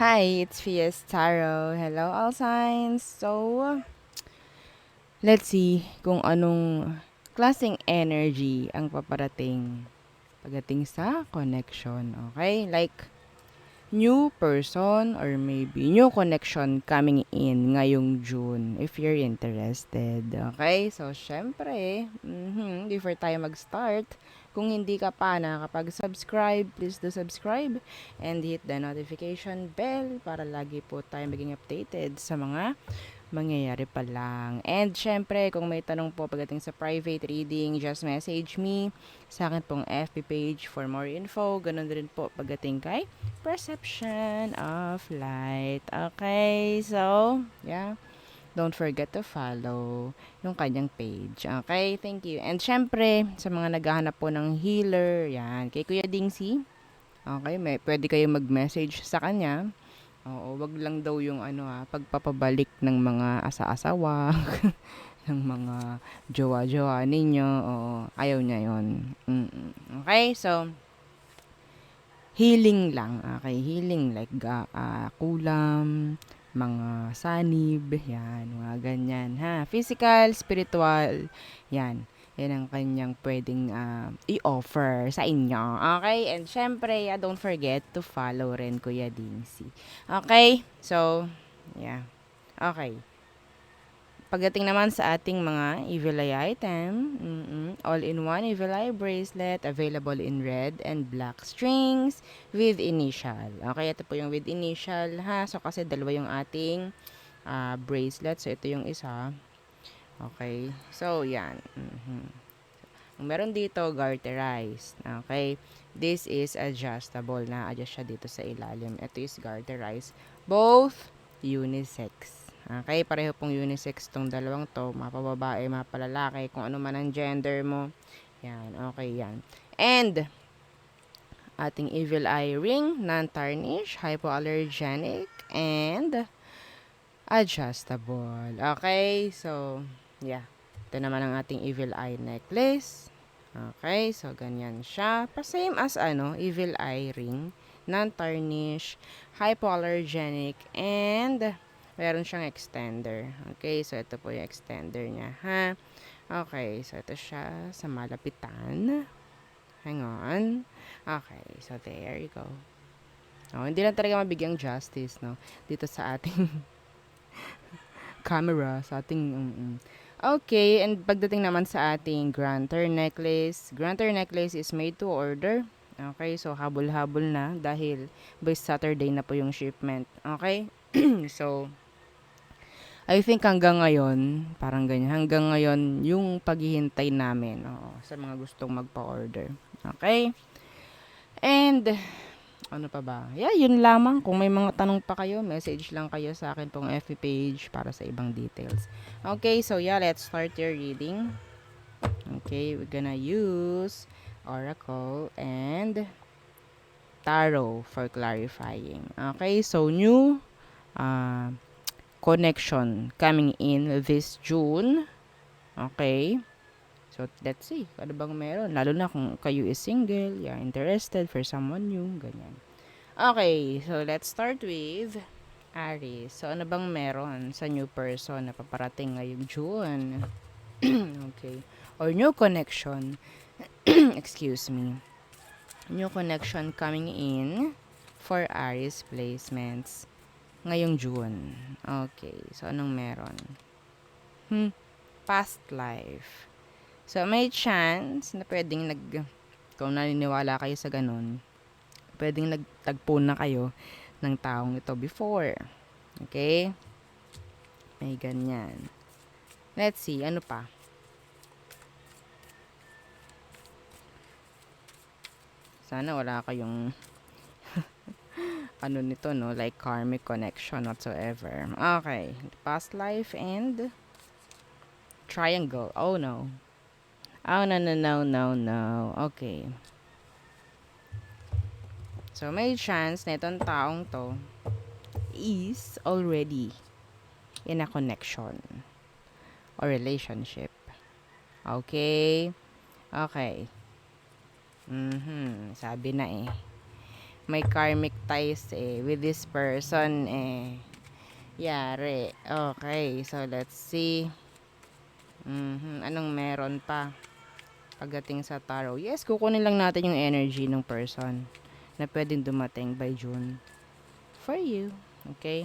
Hi, it's Fies Taro. Hello, all signs. Let's see kung anong klaseng energy ang paparating pagdating sa connection. Okay? Like, new person or maybe new connection coming in ngayong June if you're interested. Okay? So, syempre, before tayo mag-start, kung hindi ka pa nakakapag-subscribe, please do subscribe and hit the notification bell para lagi po tayo maging updated sa mga mangyayari pa lang. And syempre, kung may tanong po pagdating sa private reading, just message me sa akin pong FB page for more info. Ganun din po pagdating kay Perception of Light. Okay, so, yeah. Don't forget to follow yung kanyang page. Okay, thank you. And syempre, sa mga naghahanap po ng healer, yan, kay Kuya Dingsy, okay, pwede kayo mag-message sa kanya. Oo, wag lang daw yung pagpapabalik ng mga asa-asawa, ng mga jowa-jowa ninyo. Oo, ayaw niya yon. Okay, so, healing lang. Okay, healing like kulam, mga sanib, yan, mga ganyan. Ha, physical, spiritual, yan. Yan ang kanyang pwedeng i-offer sa inyo. Okay? And syempre, don't forget to follow rin Kuya Dingsy. Okay? So, yeah. Okay. Pagdating naman sa ating mga Evil Eye item, all-in-one Evil Eye bracelet available in red and black strings with initial. Okay, ito po yung with initial ha. So, kasi dalawa yung ating bracelet. So, ito yung isa. Okay. So, yan. Ang meron dito, garterized. Okay. This is adjustable. Na-adjust siya dito sa ilalim. Ito is garterized. Both unisex. Okay, pareho pong unisex tong dalawang to. Mapababae, mapalalaki, kung ano man ang gender mo. Yan, okay yan. And, ating Evil Eye ring, non-tarnish, hypoallergenic, and adjustable. Okay, so, yeah. Ito naman ang ating Evil Eye necklace. Okay, so ganyan siya. Same as Evil Eye ring. Non-tarnish, hypoallergenic, and meron siyang extender. Okay, so ito po yung extender niya, ha? Okay, so ito siya sa malapitan. Hang on. Okay, so there you go. Oh, hindi lang talaga mabigyang justice, no? Dito sa ating camera, sa ating Okay, and pagdating naman sa ating Granter necklace, Granter necklace is made to order. Okay, so habol-habol na dahil by Saturday na po yung shipment. Okay? So, I think hanggang ngayon, parang ganyan, hanggang ngayon yung paghihintay namin sa mga gustong magpa-order. Okay? And, ano pa ba? Yeah, yun lamang. Kung may mga tanong pa kayo, message lang kayo sa akin pong FB page para sa ibang details. Okay, so yeah, let's start your reading. Okay, we're gonna use Oracle and Tarot for clarifying. Okay, so new uh, connection coming in this June. Okay, so let's see. Ano bang meron? Lalo na kung kayo is single, you're interested for someone new, ganyan. Okay, so let's start with Aries. So ano bang meron sa new person na paparating ngayong June? Okay. Or new connection. Excuse me. New connection coming in for Aries placements ngayong June. Okay. So, anong meron? Past life. So, may chance na pwedeng kung naniniwala kayo sa ganun, pwedeng nagtagpo na kayo ng taong ito before. Okay? May ganyan. Let's see. Ano pa? Sana wala kayong nito, no? Like karmic connection whatsoever. Okay. Past life and triangle. Oh, no. Oh, no, no, no, no, no. Okay. So, may chance na itong taong to is already in a connection or relationship. Okay? Okay. Sabi na eh. may karmic ties with this person yari. Okay, so let's see. Anong meron pa pagdating sa tarot? Yes, kukunin lang natin yung energy ng person na pwedeng dumating by June for you. Okay?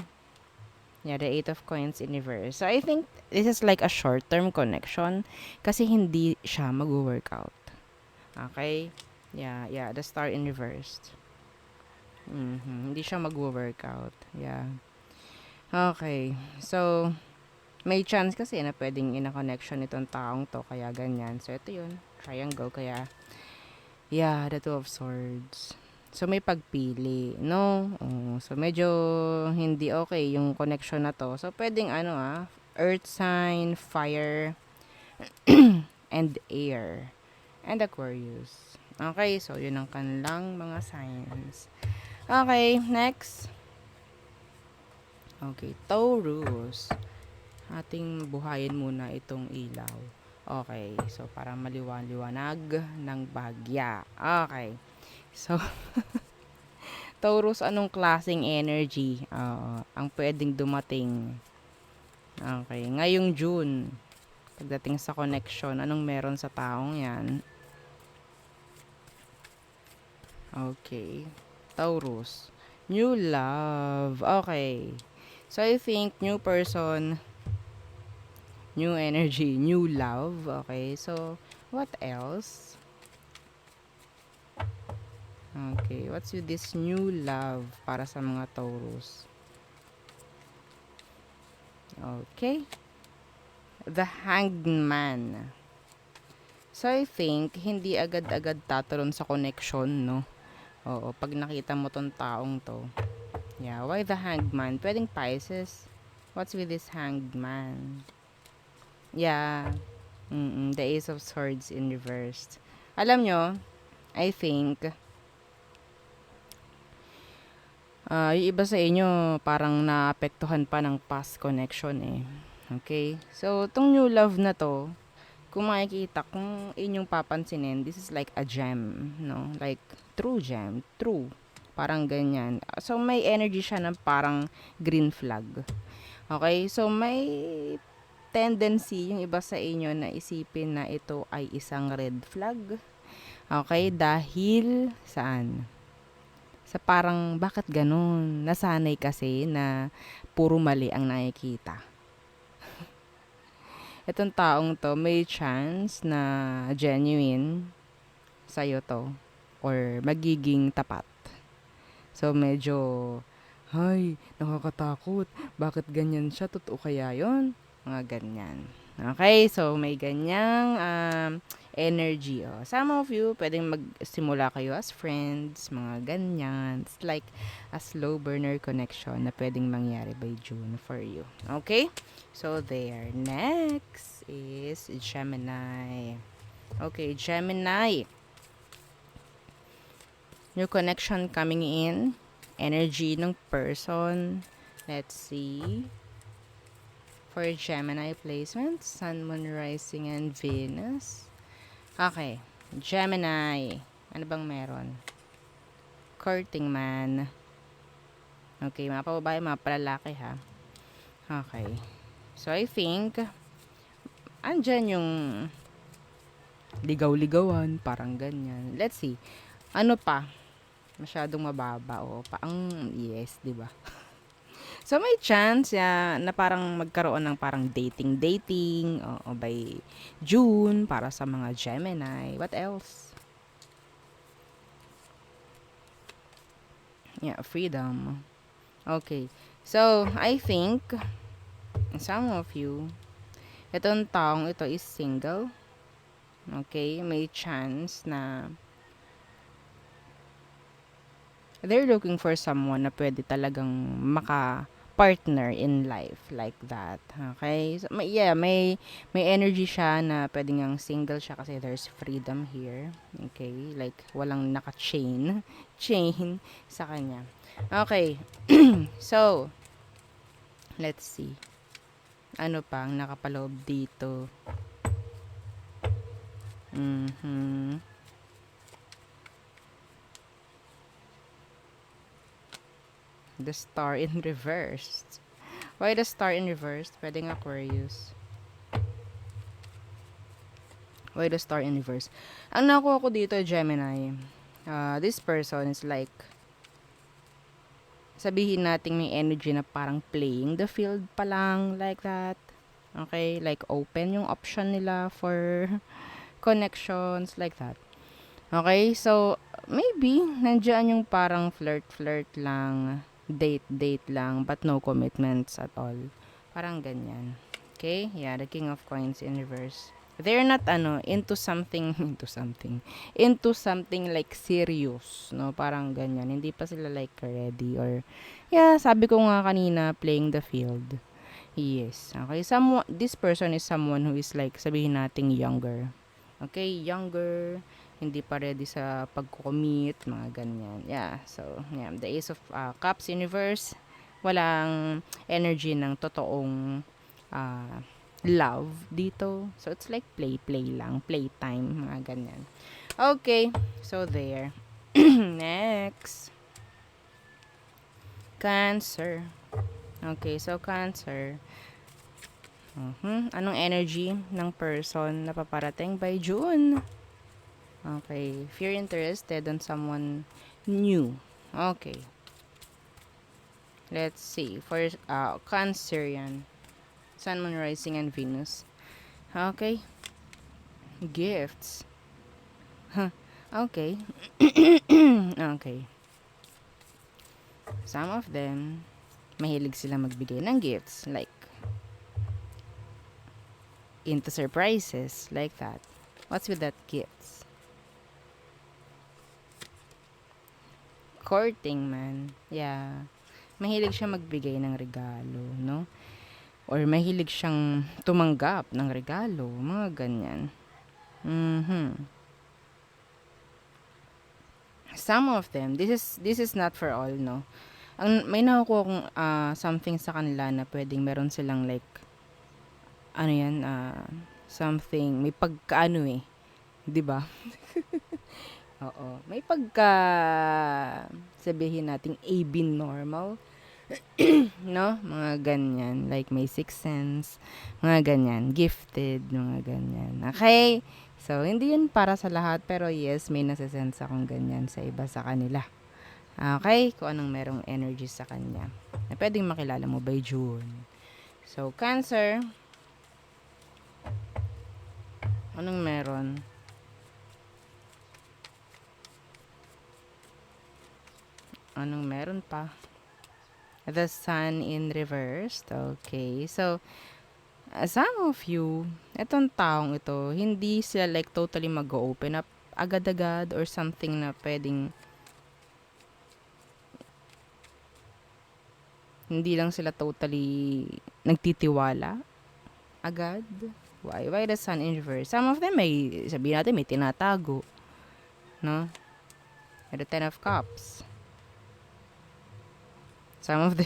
Yeah, the Eight of Coins in reverse. So, I think this is like a short-term connection kasi hindi siya mag-workout. Okay? Yeah, the Star in reverse. Hindi siya mag-workout. Yeah. Okay. So, may chance kasi na pwedeng ina-connection itong taong to, kaya ganyan. So, ito yun. Triangle, kaya, yeah, the Two of Swords. So, may pagpili, no? So, medyo hindi okay yung connection na to. So, pwedeng earth sign, fire, and air, and Aquarius. Okay, so yun ang kanilang mga signs. Okay, next. Okay, Taurus. Ating buhayin muna itong ilaw. Okay, so para maliwanag ng bahagya. Okay, so Taurus, anong klaseng energy ang pwedeng dumating? Okay, ngayong June, pagdating sa connection, anong meron sa taong yan? Okay, Taurus, new love. Okay, so I think new person, new energy, new love. Okay, so what else? Okay, what's with this new love para sa mga Taurus? Okay, the Hangman. So I think hindi agad-agad tataron sa connection, no? Oo, pag nakita mo tong taong to. Yeah, why the Hangman? Pwedeng Pisces. What's with this Hangman? Yeah. The Ace of Swords in reversed. Alam nyo, I think yung iba sa inyo parang naapektuhan pa ng past connection Okay? So, tong new love na to, kung makikita, kung inyong papansinin, this is like a gem, no? Like, true gem. True. Parang ganyan. So, may energy siya ng parang green flag. Okay? So, may tendency yung iba sa inyo na isipin na ito ay isang red flag. Okay? Dahil, saan? Sa parang, bakit ganun? Nasanay kasi na puro mali ang nakikita. Itong taong to, may chance na genuine sa'yo to. Or magiging tapat. So, medyo, ay, nakakatakot. Bakit ganyan siya? Totoo kaya yon? Mga ganyan. Okay, so may ganyang energy. Some of you, pwedeng magsimula kayo as friends, mga ganyan. It's like a slow burner connection na pwedeng mangyari by June for you. Okay? So there. Next is Gemini. Okay, Gemini. New connection coming in. Energy ng person. Let's see. For Gemini placement, Sun, Moon, Rising, and Venus. Okay, Gemini. Ano bang meron? Courting man. Okay, mga pababae, mga palalaki ha. Okay. So, I think, andyan yung ligaw-ligawan, parang ganyan. Let's see. Ano pa? Masyadong mababa o yes, 'di ba? So may chance na parang magkaroon ng parang dating o by June para sa mga Gemini. What else? Yeah, freedom. Okay. So, I think some of you, itong taong ito is single. Okay, may chance na they're looking for someone na pwede talagang partner in life like that. Okay? So, may energy siya na pwedeng ang single siya kasi there's freedom here. Okay? Like walang naka-chain chain sa kanya. Okay. So, let's see. Ano pang nakapaloob dito? The star in reverse. Why the star in reverse? Pwedeng Aquarius. Why the star in reverse? Ang nakuha ko dito, Gemini, this person is like, sabihin natin may energy na parang playing the field pa lang, like that. Okay? Like open yung option nila for connections, like that. Okay? So, maybe, nandiyan yung parang flirt-flirt lang, date-date lang, but no commitments at all. Parang ganyan. Okay? Yeah, the King of Coins in reverse. They're not, into something, into something like serious, no? Parang ganyan. Hindi pa sila like ready or, yeah, sabi ko nga kanina, playing the field. Yes. Okay. This person is someone who is like, sabihin nating younger. Okay, younger, hindi pa ready sa pag-commit, mga ganyan. Yeah, so, yeah, the Ace of Cups Universe, walang energy ng totoong love dito. So, it's like play lang, playtime, mga ganyan. Okay, so there. Next. Cancer. Okay, so Cancer. Anong energy ng person na paparating by June? Okay. If you're interested on someone new. Okay. Let's see. For Cancer yan. Sun, Moon, Rising, and Venus. Okay. Gifts. Huh. Okay. Okay. Some of them, mahilig sila magbigay ng gifts. Like, into surprises. Like that. What's with that gifts? Courting, man. Yeah. Mahilig siya magbigay ng regalo, no? Or mahilig siyang tumanggap ng regalo. Mga ganyan. Some of them, this is not for all, no? May nakukuha kong something sa kanila na pwedeng meron silang like, ano yan, something, may pagkaano eh. 'Di ba? Oo. May pagka, sabihin nating AB normal, no? Mga ganyan. Like, may sixth sense. Mga ganyan. Gifted. Mga ganyan. Okay? So, hindi yun para sa lahat. Pero yes, may nasisense akong ganyan sa iba sa kanila. Okay? Kung anong merong energy sa kanya. Na pwedeng makilala mo by June. So, Cancer. Anong meron? Anong meron pa? The Sun in reverse. Okay. So, some of you, etong taong ito, hindi sila like totally mag-open up agad-agad or something na pwedeng hindi lang sila totally nagtitiwala agad. Why the Sun in reverse? Some of them may, sabihin natin, may tinatago. No? The Ten of Cups. Some of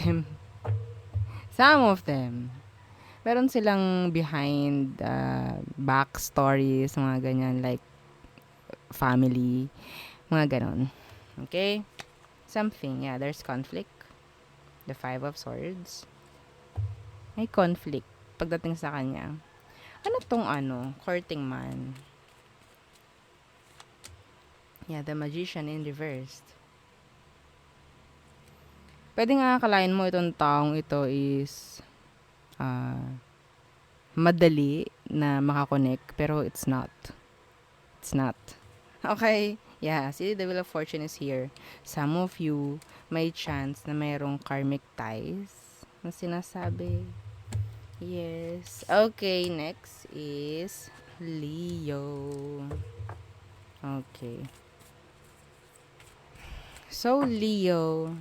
them, meron silang behind backstories, mga ganyan, like family, mga ganon. Okay? Something, yeah, there's conflict. The Five of Swords. May conflict pagdating sa kanya. Ano tong courting man? Yeah, the Magician in reversed. Pwede nga akalain mo itong taong ito is madali na makakonect, pero it's not. It's not. Okay? Yeah, see, the Wheel of Fortune is here. Some of you, may chance na mayroong karmic ties na sinasabi. Yes. Okay, next is Leo. Okay. So, Leo,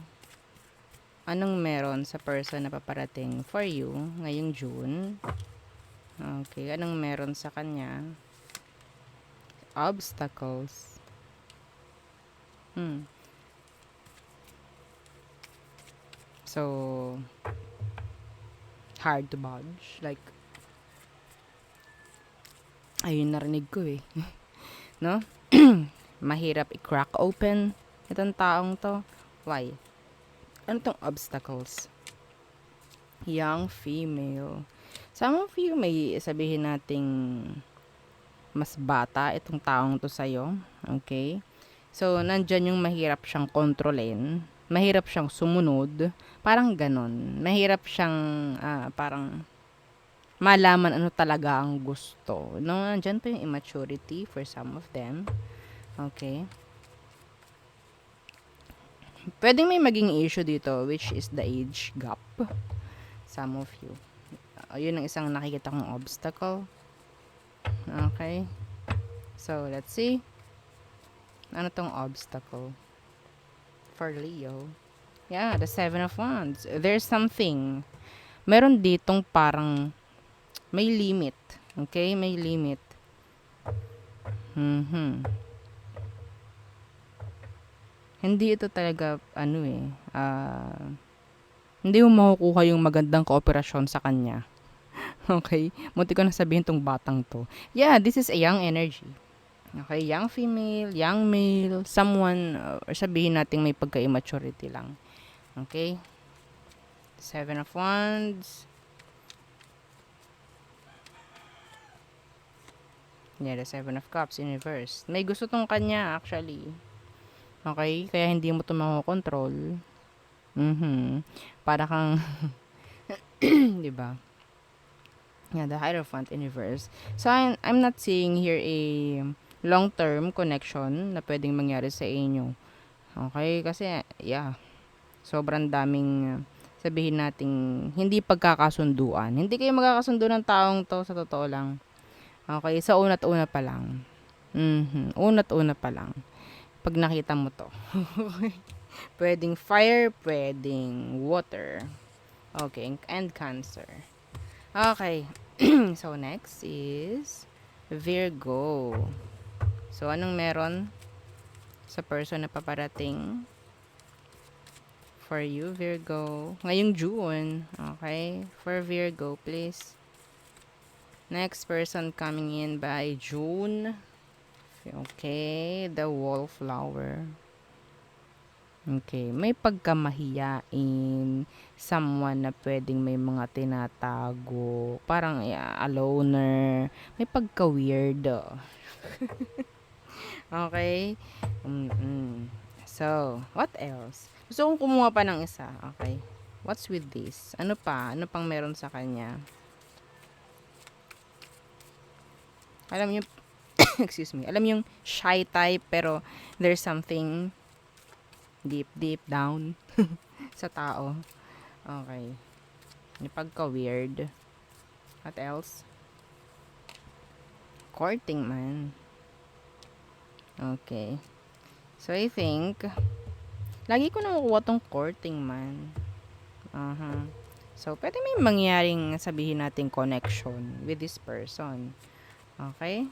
anong meron sa person na paparating for you ngayong June? Okay, anong meron sa kanya? Obstacles. So, hard to budge. Like, ayun narinig ko eh. No? Mahirap i-crack open itong taong to. Why? Ano tong obstacles? Young female. Some of you may sabihin nating mas bata itong taong to sa'yo. Okay? So, nandyan yung mahirap siyang kontrolin. Mahirap siyang sumunod. Parang ganon. Mahirap siyang parang malaman ano talaga ang gusto. No, nandyan pa yung immaturity for some of them. Okay? Pwedeng may maging issue dito, which is the age gap. Some of you. Yun ang isang nakikita kong obstacle. Okay? So, let's see. Ano tong obstacle? For Leo. Yeah, the Seven of Wands. There's something. Meron ditong parang may limit. Okay? May limit. Hindi ito talaga, hindi mo makukuha yung magandang kooperasyon sa kanya. Okay? Munti ko na sabihin tong batang to. Yeah, this is a young energy. Okay, young female, young male, someone, or sabihin natin may pagka-immaturity lang. Okay? Seven of Wands. Yeah, the Seven of Cups in reverse. May gusto tong kanya, actually. Okay? Kaya hindi mo ito makokontrol. Para kang, di ba? Yeah, the Hierophant in reverse. So, I'm not seeing here a long-term connection na pwedeng mangyari sa inyo. Okay? Kasi, yeah, sobrang daming sabihin nating hindi pagkakasunduan. Hindi kayo magkakasundo ng taong to sa totoo lang. Okay? Sa una't-una pa lang. Una't-una pa lang. Pag nakita mo to. Pwedeng fire, pwedeng water. Okay, and Cancer. Okay. So, next is Virgo. So, anong meron sa person na paparating for you, Virgo? Ngayong June. Okay? For Virgo, please. Next person coming in by June. Okay. The Wallflower. Okay, may pagkamahiyain, someone na pwedeng may mga tinatago, parang a loner, may pagka-weird. Okay? So, what else? Gusto kong kumuha pa ng isa. Okay. What's with this? Ano pa? Ano pang meron sa kanya? Alam niyo, excuse me, alam yung shy type pero there's something deep down sa tao. Okay. Yung pagka-weird. What else? Courting man. Okay. So, I think, lagi ko nakukuha tong courting man. So, pwede may mangyaring sabihin natin connection with this person. Okay?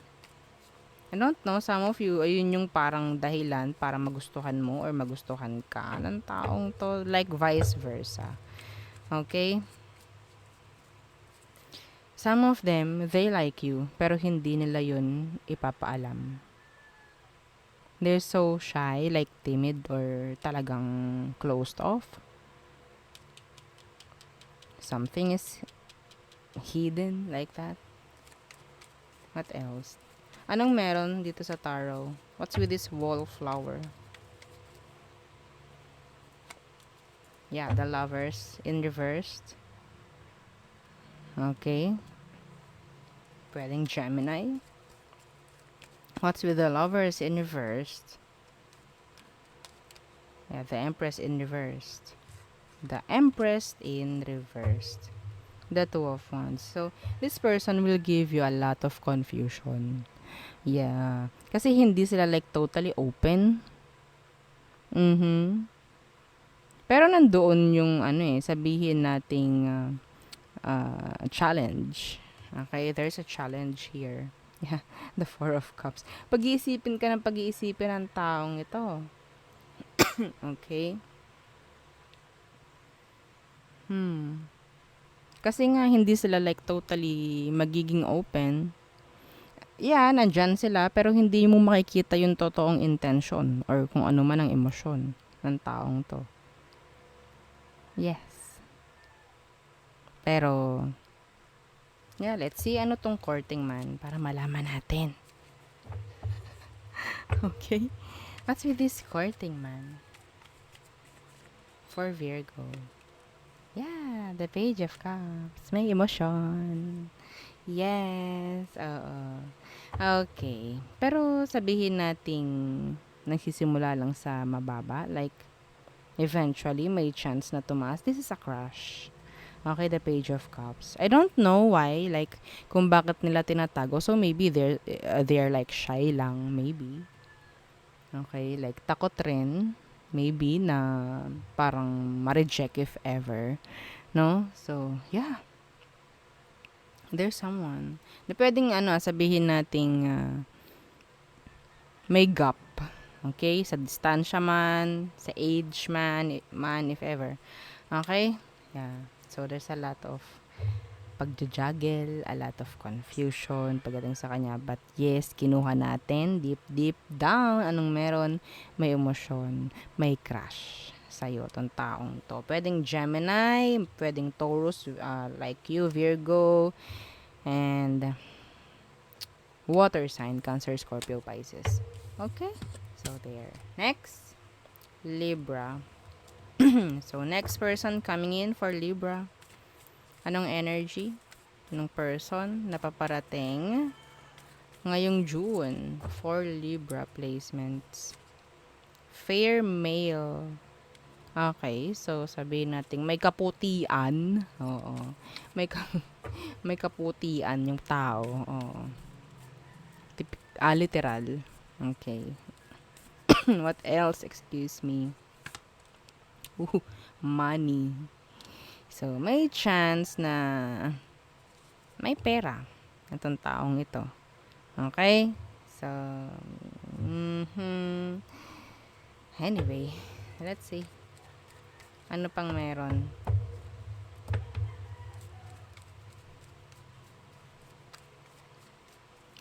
I don't know, some of you, ayun yung parang dahilan para magustuhan mo or magustuhan ka ng taong to, like vice versa. Okay? Some of them, they like you, pero hindi nila yun ipapaalam. They're so shy, like timid or talagang closed off. Something is hidden like that. What else? Anong meron dito sa tarot? What's with this wallflower? Yeah, the Lovers in reversed. Okay. Pwedeng Gemini. What's with the Lovers in reversed? Yeah, the Empress in reversed. The Empress in reversed. The Two of Wands. So, this person will give you a lot of confusion. Yeah. Kasi hindi sila like totally open. Pero nandoon yung sabihin nating challenge. Okay, there's a challenge here. Yeah, the Four of Cups. Pag-iisipin ka ng pag-iisipin ng taong ito. Okay? Kasi nga hindi sila like totally magiging open. Yeah, nandyan sila pero hindi mo makikita yung totoong intention or kung ano man ang emosyon ng taong to. Yes. Pero, yeah, let's see ano tong courting man para malaman natin. Okay? What's with this courting man? For Virgo. Yeah, the Page of Cups. May emotion. Yes, oo. Okay. Pero sabihin nating nagsisimula lang sa mababa. Like, eventually, may chance na tumaas. This is a crush. Okay, the Page of Cups. I don't know why, like, kung bakit nila tinatago. So, maybe they're like shy lang, maybe. Okay, like, takot rin. Maybe na parang ma-reject if ever. No? So, yeah. There's someone. Na pwedeng sabihin nating may gap. Okay? Sa distansya man, sa age man, if ever. Okay? Yeah. So, there's a lot of pagja-juggle, a lot of confusion pagdating sa kanya. But yes, kinuha natin deep down anong meron, may emosyon, may crush sa'yo, tong taong to. Pwedeng Gemini, pwedeng Taurus, like you, Virgo, and water sign, Cancer, Scorpio, Pisces. Okay? So, there. Next, Libra. So, next person coming in for Libra. Anong energy ng person na paparating ngayong June for Libra placements? Fair male. Okay, so sabihin natin may kaputian. Oo. May may kaputian yung tao. Oo. Literal. Okay. What else? Excuse me. Money. So, may chance na may pera itong taong ito. Okay? So, anyway, let's see. Ano pang meron?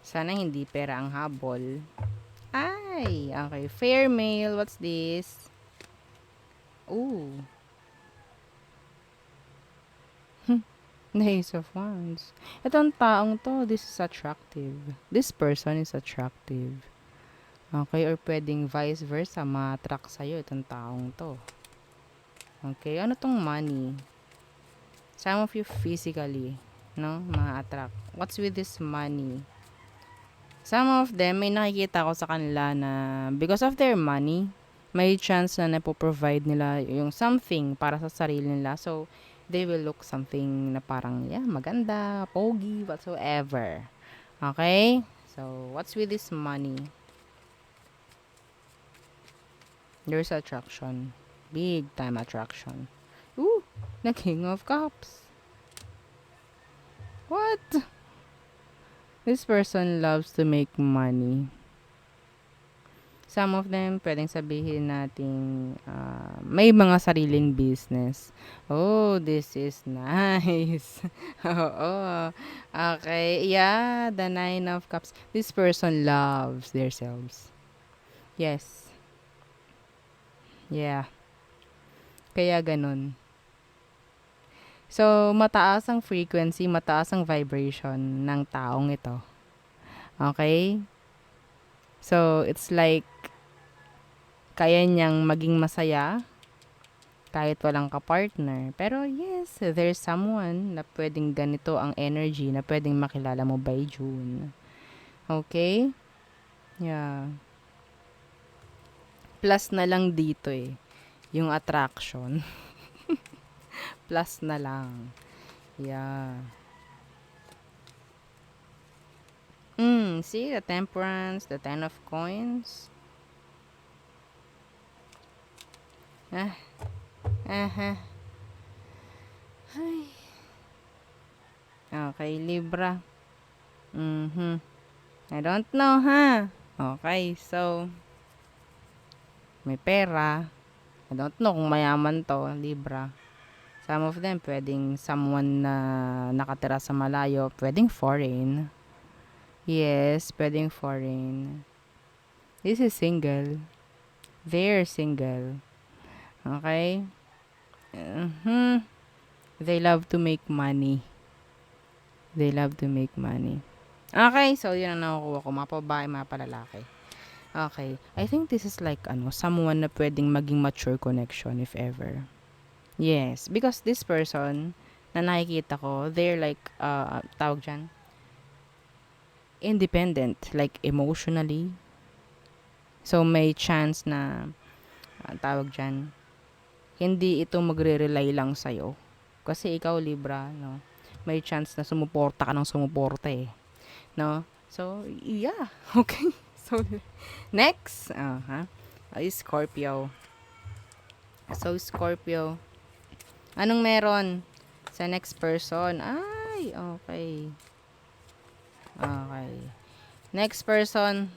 Sana hindi pera ang habol. Ay, okay. Fair male, what's this? Ooh. The Ace of Wands. Itong taong to, this is attractive. This person is attractive. Okay, or pwedeng vice versa, ma-attract sa'yo itong taong to. Okay, ano tong money? Some of you physically, no, ma-attract. What's with this money? Some of them, may nakikita ko sa kanila na because of their money, may chance na napoprovide nila yung something para sa sarili nila. So, they will look something na parang, yeah, maganda, pogi, whatsoever. Okay? So, what's with this money? There's attraction. Big time attraction. Ooh, the King of Cups. What? This person loves to make money. Some of them, pwedeng sabihin nating may mga sariling business. Oh, this is nice. Oo. Okay. Yeah, the Nine of Cups. This person loves themselves. Yes. Yeah. Kaya ganun. So, mataas ang frequency, mataas ang vibration ng taong ito. Okay? So, it's like kaya niyang maging masaya kahit walang ka-partner. Pero yes, there's someone na pwedeng ganito ang energy na pwedeng makilala mo by June. Okay? Yeah. Plus na lang dito eh. Yung attraction. Plus na lang. Yeah. See, the Temperance, the Ten of Coins. Ah, aha. Ay. Okay, Libra. I don't know, ha? Okay, so, may pera. I don't know kung mayaman to, Libra. Some of them, pwedeng someone na nakatira sa malayo. Pwedeng foreign. Yes, pwedeng foreign. This is single. They're single. Okay? Mhm. They love to make money. They love to make money. Okay, so yun ang nakukuha ko. Mga babae, mga palalaki. Okay. I think this is like, someone na pwedeng maging mature connection if ever. Yes, because this person na nakikita ko, they're like, tawag dyan, independent, like emotionally. So, may chance na, tawag dyan, hindi ito magre-rely lang sa'yo. Kasi ikaw, Libra, no? May chance na sumuporta ka ng sumuporta eh. No? So, yeah. Okay. So, next. Scorpio. So, Scorpio. Anong meron sa next person? Ay, okay. Okay. Next person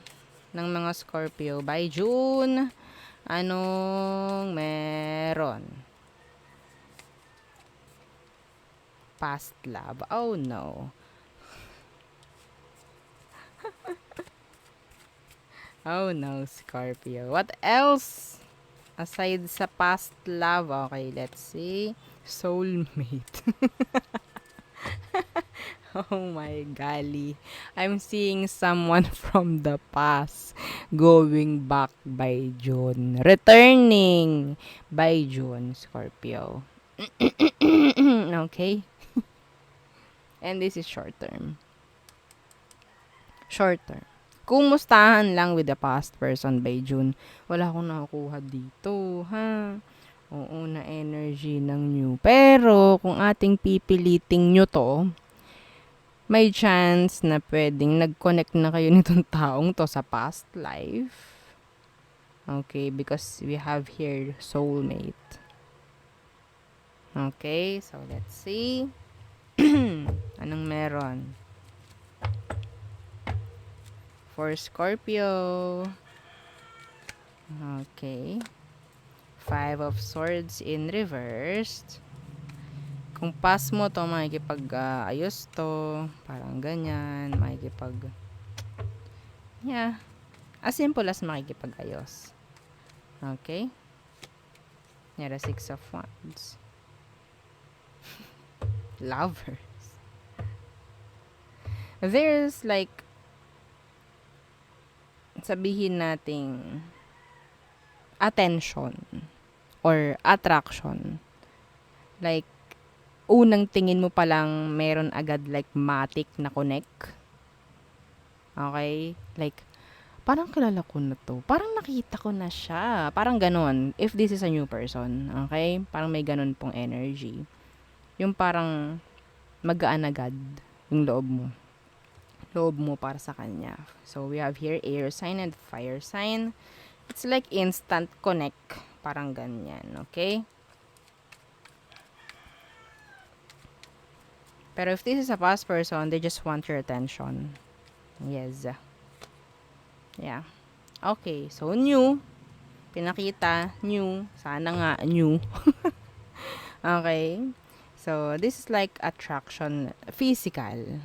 ng mga Scorpio by June. Anong meron? Past love. Oh no. Oh no, Scorpio. What else? Aside sa past love. Okay, let's see. Soulmate. Oh my golly. I'm seeing someone from the past going back by June. Returning by June, Scorpio. Okay? And this is short term. Short term. Kumustahan lang with the past person by June. Wala akong nakukuha dito, ha? Oo, na energy ng new. Pero, kung ating pipiliting nyo to, may chance na pwedeng nag-connect na kayo nitong taong to sa past life. Okay, because we have here soulmate. Okay, so let's see. Anong meron? For Scorpio. Okay. 5 of Swords in reversed. Kung pass mo to, makikipag-ayos to. Parang ganyan. Yeah. As simple as makikipag-ayos. Okay? Yan, 6 of Wands. Lovers. There's like, sabihin nating attention or attraction. Like, unang tingin mo pa lang meron agad like matic na connect. Okay? Like, parang kilala ko na to. Parang nakita ko na siya. Parang ganon. If this is a new person. Okay? Parang may ganon pong energy. Yung parang magaan agad yung loob mo. Loob mo para sa kanya. So, we have here air sign and fire sign. It's like instant connect. Parang ganyan. Okay? Pero if this is a past person, they just want your attention. Yes. Yeah. Okay. So, new. Pinakita. New. Sana nga new. Okay. So, this is like attraction. Physical.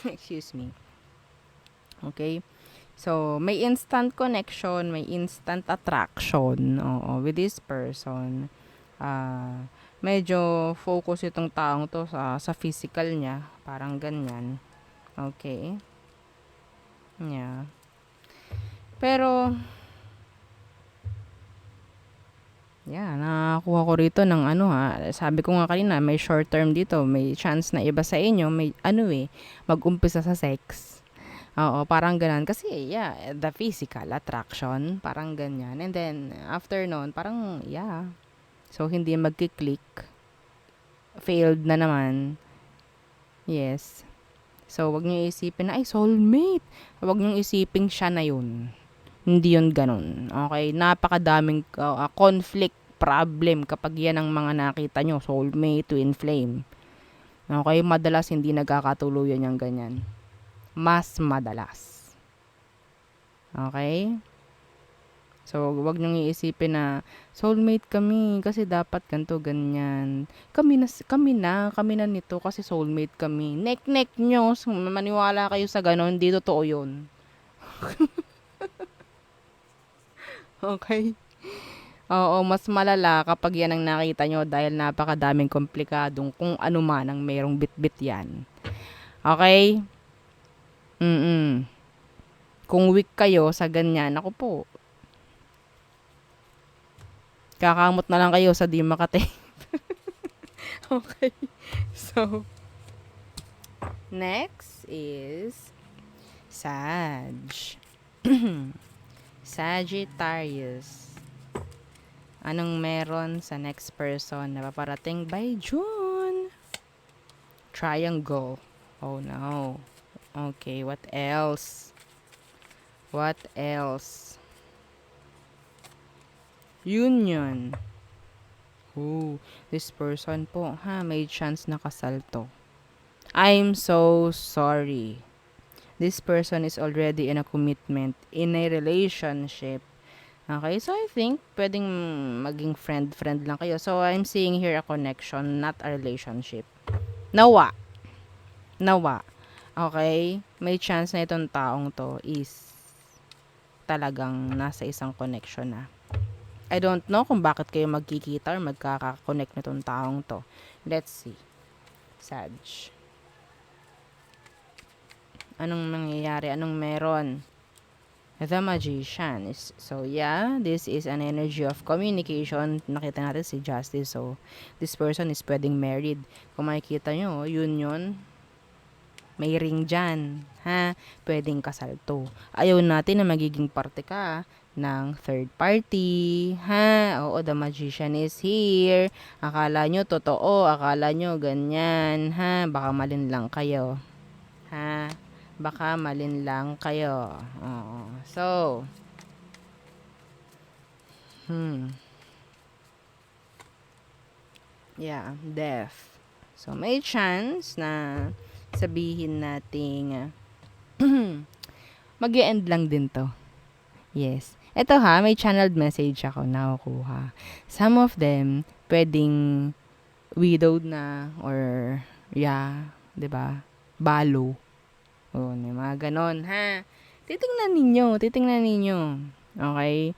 Excuse me. Okay. So, may instant connection, may instant attraction, with this person. Medyo focus itong taong to sa physical niya. Parang ganyan. Okay. Yeah. Pero, yeah, nakakuha ko rito ng sabi ko nga kanina, may short term dito, may chance na iba sa inyo, may mag-umpisa sa sex. Oo, parang ganun. Kasi, yeah, the physical attraction, parang ganyan. And then, after nun, parang, yeah. So, hindi magkiklik. Failed na naman. Yes. So, wag niyo isipin na, ay, soulmate. Wag niyo isipin siya na yun. Hindi yun ganun. Okay? Napakadaming conflict, problem kapag yan ang mga nakita nyo. Soulmate, twin flame. Okay? Madalas hindi nagkakatuluyan yung ganyan. Mas madalas. Okay? So, wag niyong iisipin na soulmate kami kasi dapat ganito, ganyan. Kami na nito kasi soulmate kami. Nek nyo, maniwala kayo sa ganon, hindi totoo yun. Okay? Oo, mas malala kapag yan ang nakita nyo dahil napakadaming komplikadong kung ano man ang mayroong bit-bit yan. Okay? Mm. Kung weak kayo sa ganyan, ako po, kakamot na lang kayo sa di makate. Okay. So, next is Sag. Sagittarius. Anong meron sa next person na paparating by June? Triangle. Oh no. Okay, what else? What else? Union. Oh, this person po, ha, may chance na kasal to. I'm so sorry. This person is already in a commitment, in a relationship. Okay, so I think pwedeng maging friend-friend lang kayo. So I'm seeing here a connection, not a relationship. Nawa. Nawa. Okay? May chance na itong taong to is talagang nasa isang connection na. I don't know kung bakit kayo magkikita or magkaka-connect nitong taong to. Let's see. Sag. Anong mangyayari? Anong meron? The Magician. So, yeah, this is an energy of communication. Nakita natin si Justice. So, this person is pwedeng married. Kung makikita nyo, yun, may ring dyan. Ha? Pwedeng kasal to. Ayaw natin na magiging parte ka ng third party. Ha? Oo, the Magician is here. Akala nyo totoo. Akala nyo ganyan. Ha? Baka malin lang kayo. Ha? Baka malin lang kayo. Oo. So, yeah, death. So, may chance na sabihin nating mag-e-end lang din to. Yes. Ito ha, may channeled message ako na nakukuha. Some of them, pwedeng widowed na or, yeah, 'di ba? Balo. Oh, may mga ganon, ha? Titingnan ninyo. Okay?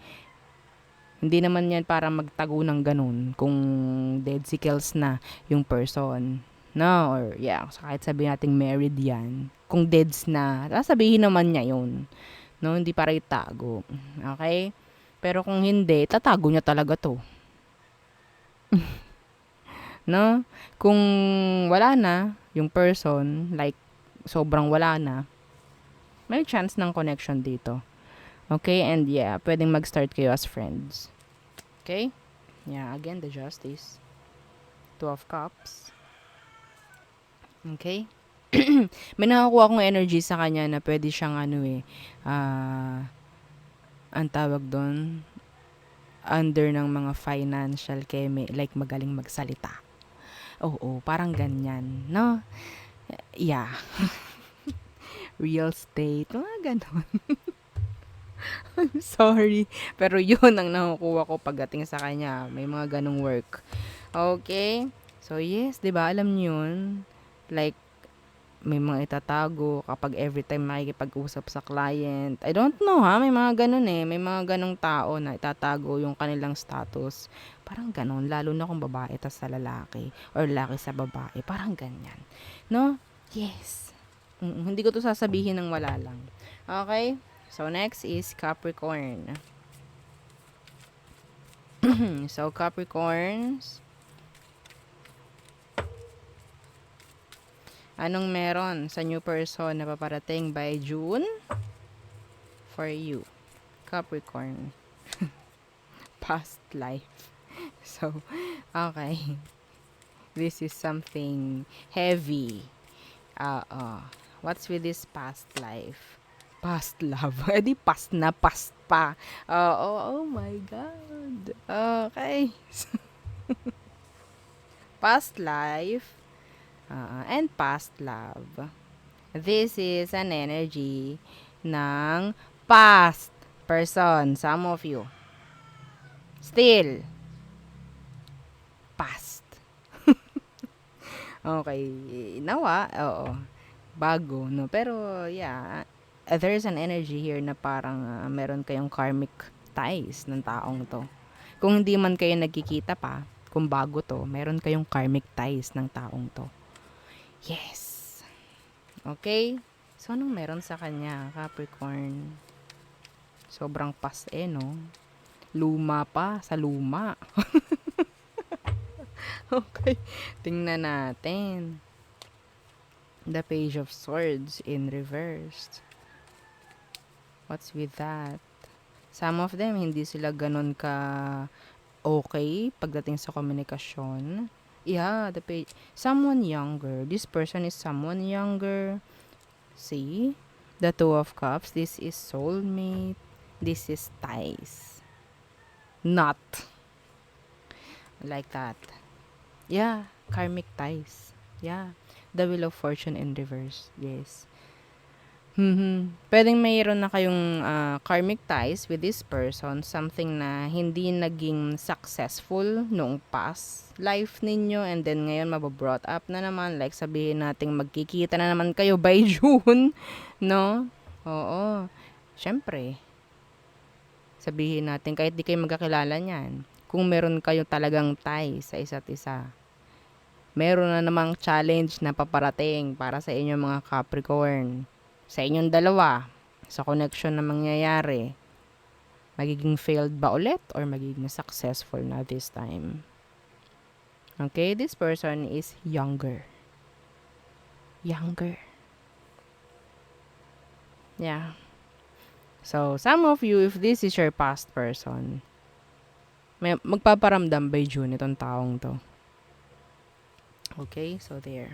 Hindi naman yan para magtago ng ganun kung dead sickles na yung person. No, or yeah, kahit sabihin natin married yan. Kung deads na, sabihin naman niya yun. No, hindi para itago. Okay? Pero kung hindi, tatago niya talaga to. No? Kung wala na yung person, like sobrang wala na, may chance ng connection dito. Okay? And yeah, pwedeng mag-start kayo as friends. Okay? Yeah, again, the Justice. Two of Cups. Okay? May nakakuha akong energy sa kanya na pwede siyang ang tawag doon, under ng mga financial keme, like magaling magsalita. Oo, parang ganyan, no? Yeah. Real estate, mga ganon. I'm sorry. Pero yun ang nakukuha ko pagdating sa kanya. May mga ganong work. Okay? So, yes, di ba alam niyo yun? Like, may mga itatago kapag every time makikipag-usap sa client. I don't know ha, may mga ganun eh. May mga ganong tao na itatago yung kanilang status. Parang ganon, lalo na kung babae tas sa lalaki or lalaki sa babae. Parang ganyan. No? Yes. Hindi ko to sasabihin ng wala lang. Okay? So, next is Capricorn. So, Capricorns, anong meron sa new person na paparating by June for you? Capricorn. Past life. So, okay. This is something heavy. What's with this past life? Past love. Di past na, past pa. Oh my God. Okay. Past life and past love. This is an energy ng past person. Some of you. Still. Past. Okay. Nawa. Oo. Bago, no? Pero, yeah. There's an energy here na parang meron kayong karmic ties ng taong to. Kung hindi man kayo nagkikita pa, kung bago to, meron kayong karmic ties ng taong to. Yes. Okay? So, anong meron sa kanya, Capricorn? Sobrang pas no? Luma pa, sa luma. Okay. Tingnan natin. The Page of Swords in reversed. What's with that? Some of them, hindi sila ganun ka okay pagdating sa komunikasyon. Yeah, the page. Someone younger. This person is someone younger. See? The Two of Cups. This is soulmate. This is ties. Not. Like that. Yeah, karmic ties. Yeah. The Wheel of Fortune in reverse. Yes. Pwedeng mayroon na kayong karmic ties with this person, something na hindi naging successful noong past life ninyo, and then ngayon mababrought up na naman, like sabihin nating magkikita na naman kayo by June, no? Oo. Syempre, sabihin natin kahit di kayo magkakilala niyan, kung meron kayo talagang tie sa isa't isa, meron na namang challenge na paparating para sa inyong mga Capricorn. Sa inyong dalawa, sa connection na mangyayari, magiging failed ba ulit or magiging successful na this time? Okay, this person is younger. Younger. Yeah. So, some of you, if this is your past person, may magpaparamdam by June itong taong to. Okay, so there.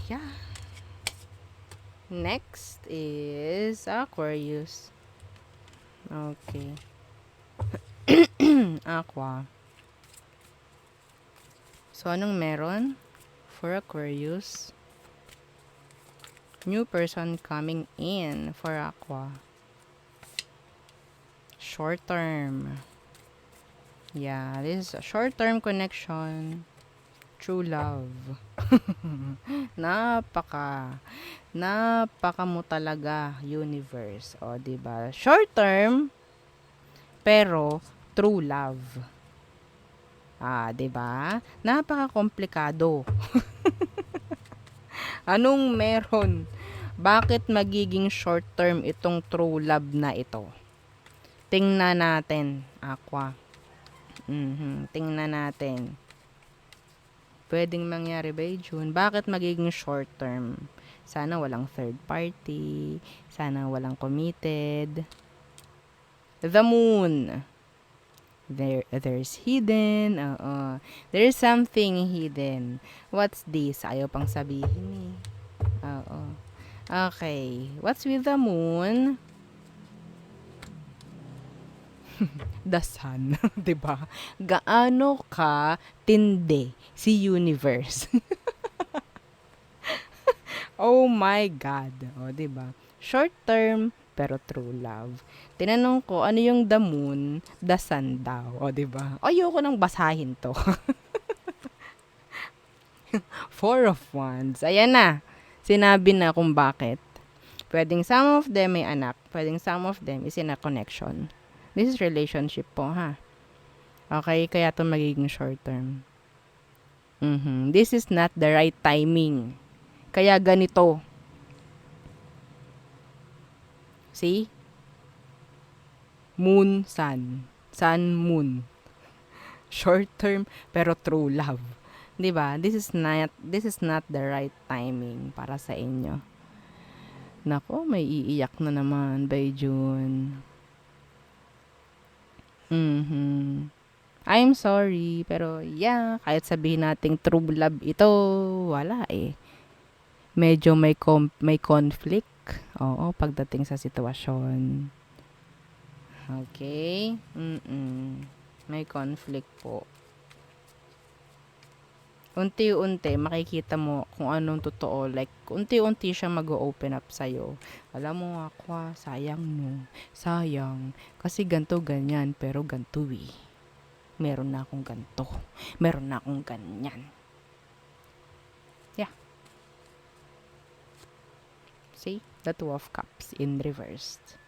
Yeah. Next is Aquarius. Okay. Aqua. So, anong meron for Aquarius? New person coming in for Aqua. Short term. Yeah, this is a short term connection. True love. Napaka mo talaga, universe. O, diba? Short term, pero true love. Diba? Napaka-komplikado. Anong meron? Bakit magiging short term itong true love na ito? Tingnan natin, Aqua. Tingnan natin. Pwedeng mangyari by June. Bakit magiging short term? Sana walang third party. Sana walang committed. The moon. There's hidden. There's something hidden. What's this? Ayaw pang sabihin eh. Okay. What's with the moon? The sun. 'Di ba? Gaano ka tindi si universe? Oh my God. O, 'di ba? Short term, pero true love. Tinanong ko, ano yung the moon, the sun daw. O, 'di ba? Ayoko nang basahin to. Four of Wands. Ayan na. Sinabi na kung bakit. Pwedeng some of them may anak. Pwedeng some of them is in a connection. This is relationship po, ha? Okay, kaya to magiging short term. This is not the right timing. Kaya ganito. See? Moon, sun. Sun, moon. Short term, pero true love. 'Di ba? This is not the right timing para sa inyo. Nako, may iiyak na naman by June. I'm sorry, pero yeah, kahit sabihin nating true love ito, wala eh. Medyo may conflict. Oo, pagdating sa sitwasyon. Okay? May conflict po. Unti-unti, makikita mo kung anong totoo. Like, unti-unti siya mag-open up sa'yo. Alam mo, Aqua, sayang no. Sayang. Kasi ganto ganyan, pero ganto eh. Meron na akong ganto. Meron na akong ganyan. Yeah. See? The Two of Cups in reversed.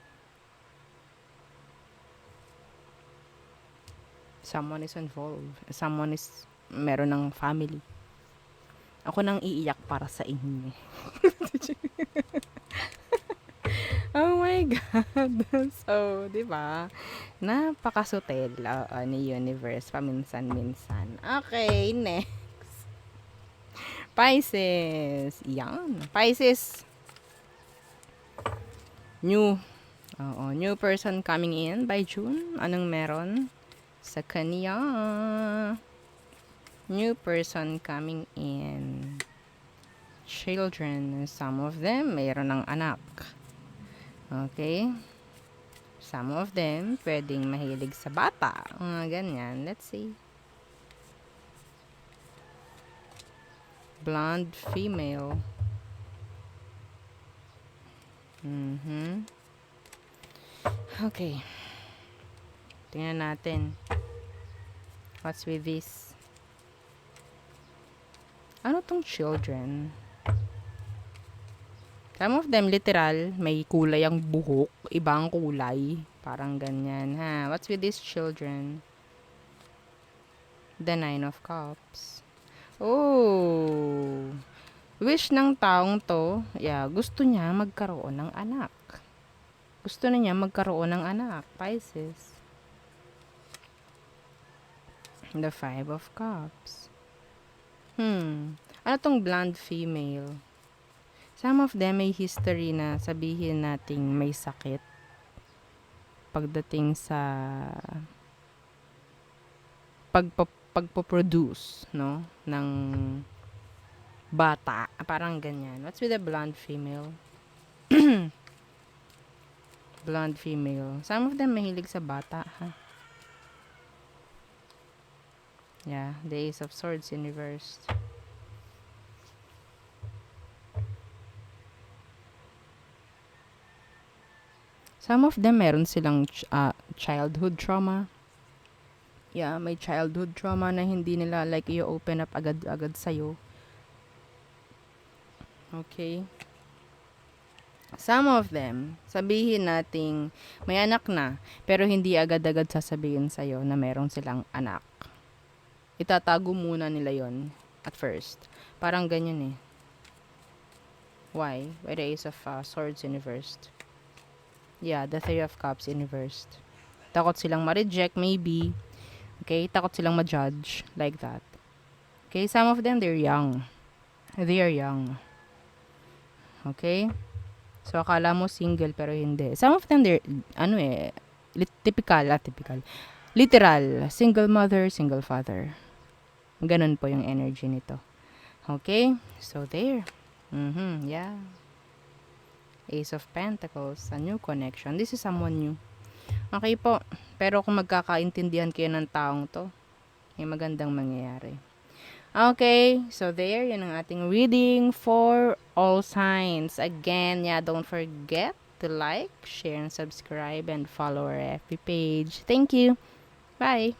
Someone is involved. Someone is, meron ng family. Ako nang iiyak para sa inyo. Oh my God. So, di ba? Napakasutel ni universe paminsan-minsan. Okay, next. Pisces. Yan. Pisces. New. New person coming in by June. Anong meron sa kanya? New person coming in. Children. Some of them, mayroon ng anak. Okay? Some of them, pwedeng mahilig sa bata. Ganyan. Let's see. Blonde female. Okay. Tingnan natin. What's with this? Ano tong children? Some of them, literal, may kulay ang buhok. Ibang kulay. Parang ganyan, ha? What's with these children? The 9 of Cups. Oh! Wish ng taong to, gusto niya magkaroon ng anak. Gusto na niya magkaroon ng anak. Pisces. The 5 of Cups. Ano tong blonde female? Some of them may history na sabihin nating may sakit pagdating sa pagpo-produce, no, ng bata. Parang ganyan. What's with the blonde female? Blonde female. Some of them mahilig sa bata, ha? Yeah, the Ace of Swords in reverse. Some of them meron silang childhood trauma. Yeah, may childhood trauma na hindi nila like i-open up agad-agad sa'yo. Okay. Some of them, sabihin nating may anak na, pero hindi agad-agad sasabihin sa'yo na meron silang anak. Itatago muna nila yon at first. Parang ganyan eh. Why? Why the Ace of Swords in reversed? Yeah, the 3 of Cups in reversed. Takot silang ma-reject, maybe. Okay? Takot silang ma-judge. Like that. Okay? Some of them, they're young. They are young. Okay? So, akala mo single, pero hindi. Some of them, they're, typical. Literal. Single mother, single father. Ganun po yung energy nito. Okay? So, there. Yeah. Ace of Pentacles, a new connection. This is someone new. Okay po. Pero kung magkakaintindihan kayo ng taong to, may magandang mangyayari. Okay, so there, yan ang ating reading for all signs. Again, don't forget to like, share, and subscribe, and follow our FB page. Thank you. Bye.